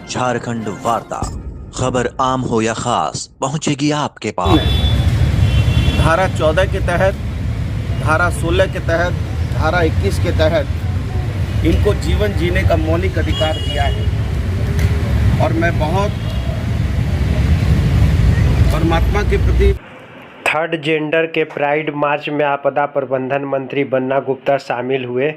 झारखंड वार्ता, खबर आम हो या खास पहुंचेगी आपके पास। धारा 14 के तहत, धारा 16 के तहत, धारा 21 के तहत इनको जीवन जीने का मौलिक अधिकार दिया है। और मैं बहुत परमात्मा के प्रति थर्ड जेंडर के प्राइड मार्च में आपदा प्रबंधन मंत्री बन्ना गुप्ता शामिल हुए।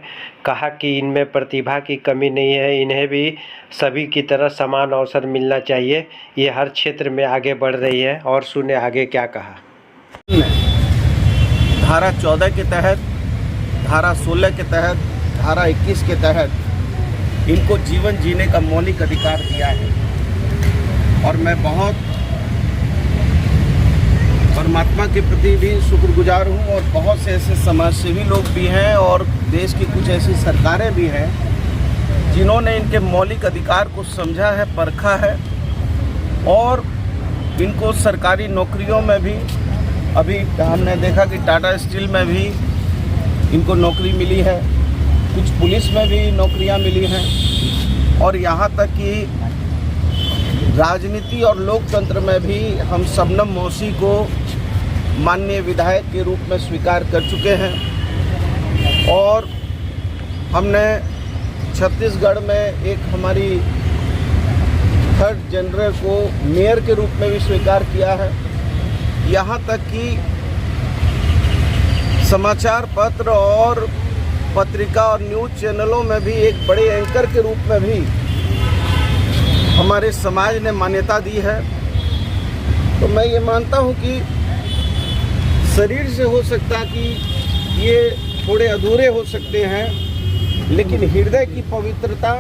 कहा कि इनमें प्रतिभा की कमी नहीं है, इन्हें भी सभी की तरह समान अवसर मिलना चाहिए। ये हर क्षेत्र में आगे बढ़ रही है। और सुने आगे क्या कहा। धारा 14 के तहत, धारा 16 के तहत, धारा 21 के तहत इनको जीवन जीने का मौलिक अधिकार दिया है। और मैं बहुत परमात्मा के प्रति भी शुक्रगुजार हूँ। और बहुत से ऐसे समाजसेवी लोग भी हैं और देश की कुछ ऐसी सरकारें भी हैं जिन्होंने इनके मौलिक अधिकार को समझा है, परखा है और इनको सरकारी नौकरियों में भी, अभी हमने देखा कि टाटा स्टील में भी इनको नौकरी मिली है, कुछ पुलिस में भी नौकरियां मिली हैं और यहाँ तक कि राजनीति और लोकतंत्र में भी हम शबनम मौसी को माननीय विधायक के रूप में स्वीकार कर चुके हैं। और हमने छत्तीसगढ़ में एक हमारी थर्ड जेंडर को मेयर के रूप में भी स्वीकार किया है। यहाँ तक कि समाचार पत्र और पत्रिका और न्यूज़ चैनलों में भी एक बड़े एंकर के रूप में भी हमारे समाज ने मान्यता दी है। तो मैं ये मानता हूँ कि शरीर से हो सकता कि ये थोड़े अधूरे हो सकते हैं, लेकिन हृदय की पवित्रता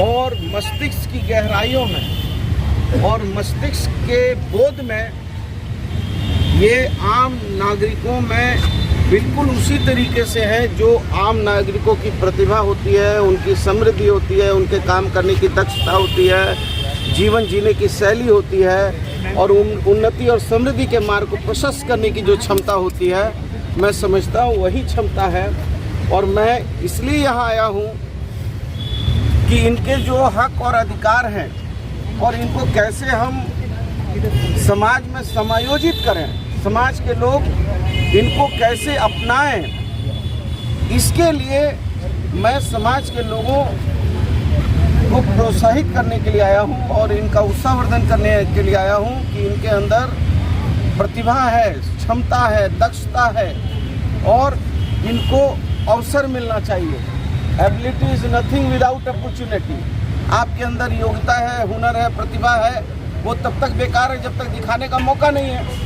और मस्तिष्क की गहराइयों में और मस्तिष्क के बोध में ये आम नागरिकों में बिल्कुल उसी तरीके से है जो आम नागरिकों की प्रतिभा होती है, उनकी समृद्धि होती है, उनके काम करने की दक्षता होती है, जीवन जीने की शैली होती है और उन्नति और समृद्धि के मार्ग को प्रशस्त करने की जो क्षमता होती है, मैं समझता हूँ वही क्षमता है। और मैं इसलिए यहाँ आया हूँ कि इनके जो हक और अधिकार हैं और इनको कैसे हम समाज में समायोजित करें, समाज के लोग इनको कैसे अपनाएं, इसके लिए मैं समाज के लोगों को प्रोत्साहित करने के लिए आया हूं और इनका उत्साहवर्धन करने के लिए आया हूं कि इनके अंदर प्रतिभा है, क्षमता है, दक्षता है और इनको अवसर मिलना चाहिए। Ability is nothing without opportunity. आपके अंदर योग्यता है, हुनर है, प्रतिभा है, वो तब तक बेकार है जब तक दिखाने का मौका नहीं है।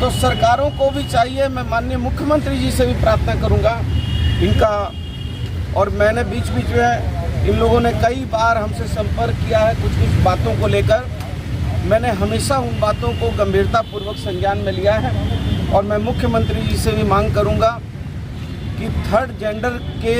तो सरकारों को भी चाहिए, मैं माननीय मुख्यमंत्री जी से भी प्रार्थना करूंगा इनका। और मैंने बीच बीच में इन लोगों ने कई बार हमसे संपर्क किया है कुछ बातों को लेकर। मैंने हमेशा उन बातों को गंभीरतापूर्वक संज्ञान में लिया है और मैं मुख्यमंत्री जी से भी मांग करूंगा कि थर्ड जेंडर के